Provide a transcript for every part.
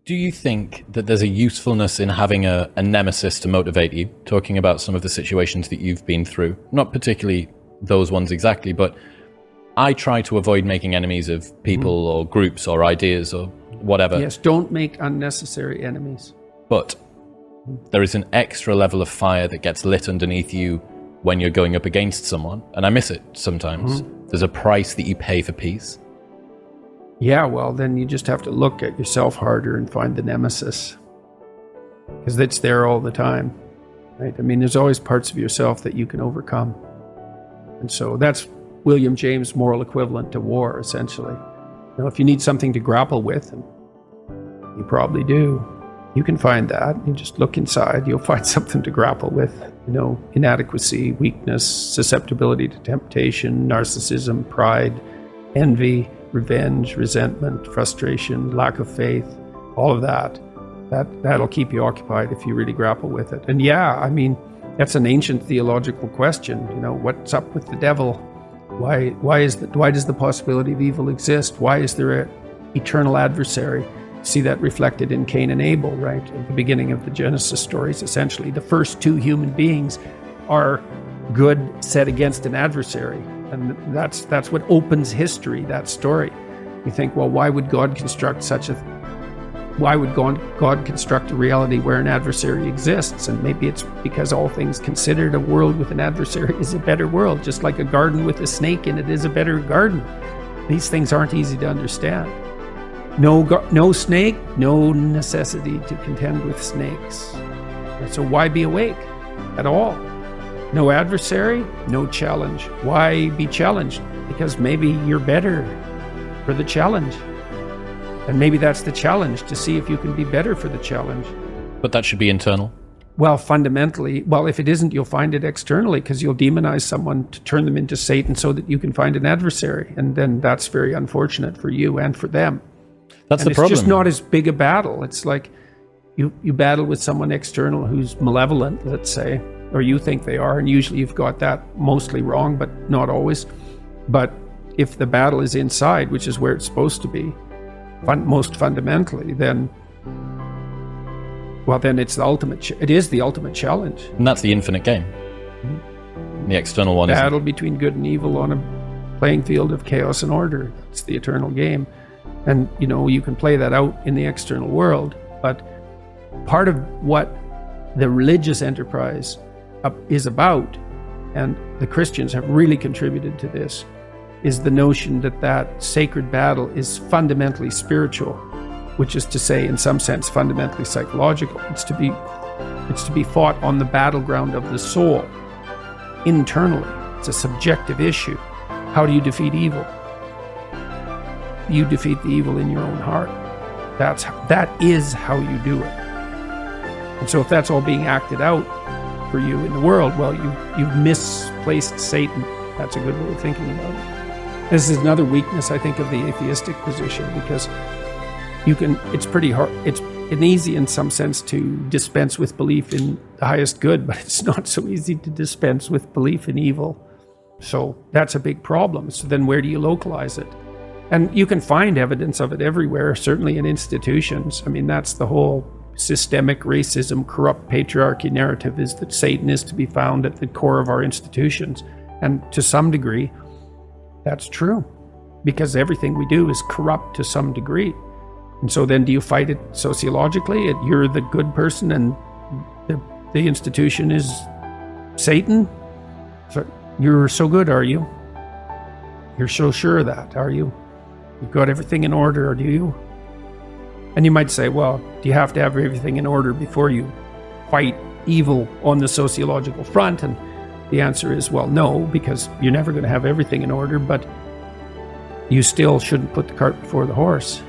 Do you think that there's a usefulness in having a nemesis to motivate you? Talking about some of the situations that you've been through, not particularly those ones exactly, but I try to avoid making enemies of people or groups or ideas or whatever. Yes, don't make unnecessary enemies. But there is an extra level of fire that gets lit underneath you when you're going up against someone, and I miss it sometimes. There's a price that you pay for peace. Yeah, well, then you just have to look at yourself harder and find the nemesis, because it's there all the time, right? I mean, there's always parts of yourself that you can overcome. And so that's William James' moral equivalent to war, essentially. Now, if you need something to grapple with, and you probably do, you can find that. You just look inside, you'll find something to grapple with. Inadequacy, weakness, susceptibility to temptation, narcissism, pride, envy, revenge, resentment, frustration, lack of faith, all of that'll keep you occupied if you really grapple with it. And yeah, I mean, that's an ancient theological question. What's up with the devil? Why does the possibility of evil exist? Why is there an eternal adversary? See that reflected in Cain and Abel, right? At the beginning of the Genesis stories, essentially. The first two human beings are good set against an adversary. And that's what opens history, that story. You think, well, why would God construct a reality where an adversary exists? And maybe it's because all things considered, a world with an adversary is a better world, just like a garden with a snake in it is a better garden. These things aren't easy to understand. No snake, no necessity to contend with snakes. So why be awake at all? No adversary, no challenge. Why be challenged? Because maybe you're better for the challenge. And maybe that's the challenge, to see if you can be better for the challenge. But that should be internal. Well, fundamentally, if it isn't, you'll find it externally, because you'll demonize someone to turn them into Satan so that you can find an adversary. And then that's very unfortunate for you and for them. That's the problem. It's just not as big a battle. It's like you battle with someone external who's malevolent, let's say, or you think they are, and usually you've got that mostly wrong, but not always. But if the battle is inside, which is where it's supposed to be, most fundamentally, then it's it is the ultimate challenge. And that's the infinite game. The external one is battle between good and evil on a playing field of chaos and order. It's the eternal game. And, you can play that out in the external world, but part of what the religious enterprise is about, and the Christians have really contributed to this, is the notion that sacred battle is fundamentally spiritual, which is to say, in some sense, fundamentally psychological. It's to be fought on the battleground of the soul, internally. It's a subjective issue. How do you defeat evil? You defeat the evil in your own heart. That is how you do it. And so if that's all being acted out for you in the world, well, you've misplaced Satan. That's a good way of thinking about it. This is another weakness, I think, of the atheistic position, because it's pretty hard. It's easy in some sense to dispense with belief in the highest good, but it's not so easy to dispense with belief in evil. So that's a big problem. So then where do you localize it? And you can find evidence of it everywhere, certainly in institutions. I mean, that's the whole systemic racism, corrupt patriarchy narrative, is that Satan is to be found at the core of our institutions. And to some degree, that's true, because everything we do is corrupt to some degree. And so then do you fight it sociologically? You're the good person and the institution is Satan? So you're so good, are you? You're so sure of that, are you? You've got everything in order, or do you? And you might say, well, do you have to have everything in order before you fight evil on the sociological front? And the answer is, well, no, because you're never going to have everything in order, but you still shouldn't put the cart before the horse.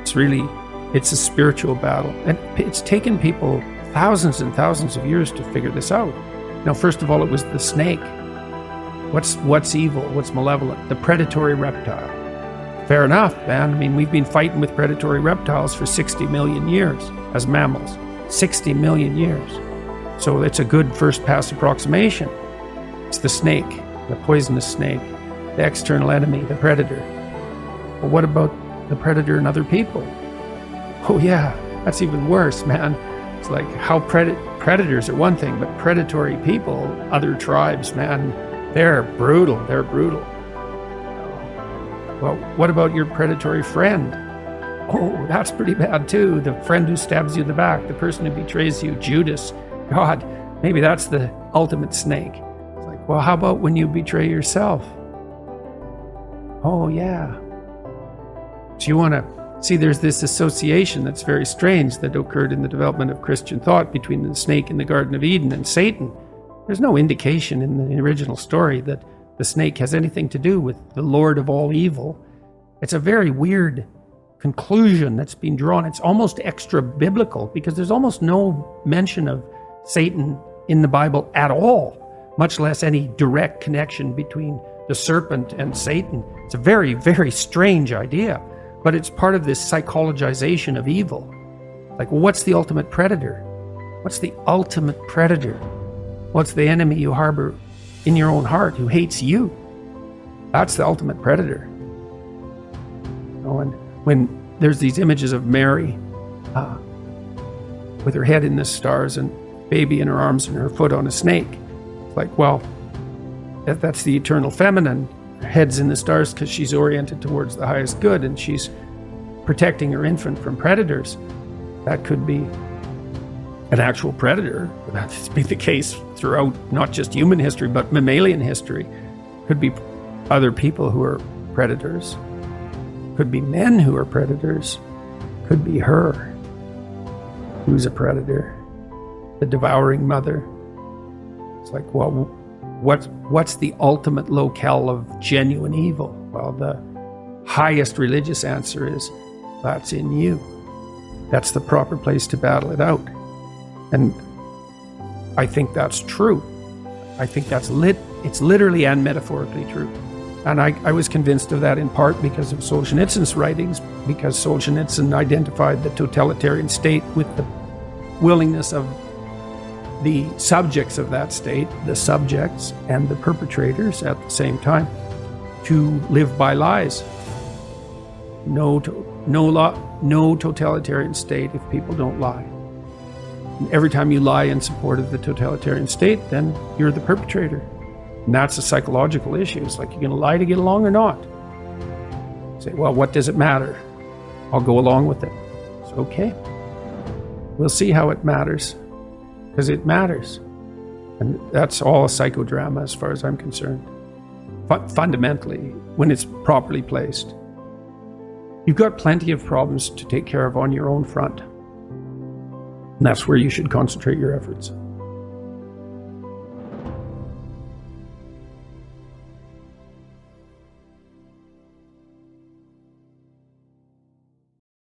It's a spiritual battle. And it's taken people thousands and thousands of years to figure this out. Now, first of all, it was the snake. What's evil? What's malevolent? The predatory reptile. Fair enough, man. I mean, we've been fighting with predatory reptiles for 60 million years as mammals. 60 million years. So it's a good first pass approximation. It's the snake, the poisonous snake, the external enemy, the predator. But what about the predator and other people? Oh yeah, that's even worse, man. It's like how predators are one thing, but predatory people, other tribes, man, they're brutal. They're brutal. Well, what about your predatory friend? Oh, that's pretty bad too. The friend who stabs you in the back, the person who betrays you, Judas. God, maybe that's the ultimate snake. It's like, well, how about when you betray yourself? Oh, yeah. So you want to see, there's this association that's very strange that occurred in the development of Christian thought between the snake in the Garden of Eden and Satan. There's no indication in the original story that the snake has anything to do with the Lord of all evil. It's a very weird conclusion that's been drawn. It's almost extra biblical because there's almost no mention of Satan in the Bible at all, much less any direct connection between the serpent and Satan. It's a very, very strange idea, but it's part of this psychologization of evil. Like, well, what's the ultimate predator? What's the ultimate predator? What's the enemy you harbor in your own heart who hates you? That's the ultimate predator. And when there's these images of Mary with her head in the stars and baby in her arms and her foot on a snake, it's like, well, that's the eternal feminine. Her head's in the stars because she's oriented towards the highest good and she's protecting her infant from predators. That could be an actual predator. That's been the case throughout not just human history, but mammalian history. Could be other people who are predators. Could be men who are predators. Could be her, who's a predator. The devouring mother. It's like, well, what's the ultimate locale of genuine evil? Well, the highest religious answer is, that's in you. That's the proper place to battle it out. And I think that's true. I think it's literally and metaphorically true. And I was convinced of that in part because of Solzhenitsyn's writings, because Solzhenitsyn identified the totalitarian state with the willingness of the subjects of that state, the subjects and the perpetrators at the same time, to live by lies. No totalitarian state if people don't lie. And every time you lie in support of the totalitarian state, then you're the perpetrator. And that's a psychological issue. It's like, you're going to lie to get along or not? Say, well, what does it matter? I'll go along with it. It's okay. We'll see how it matters, because it matters. And that's all a psychodrama as far as I'm concerned. Fundamentally, when it's properly placed. You've got plenty of problems to take care of on your own front. And that's where you should concentrate your efforts.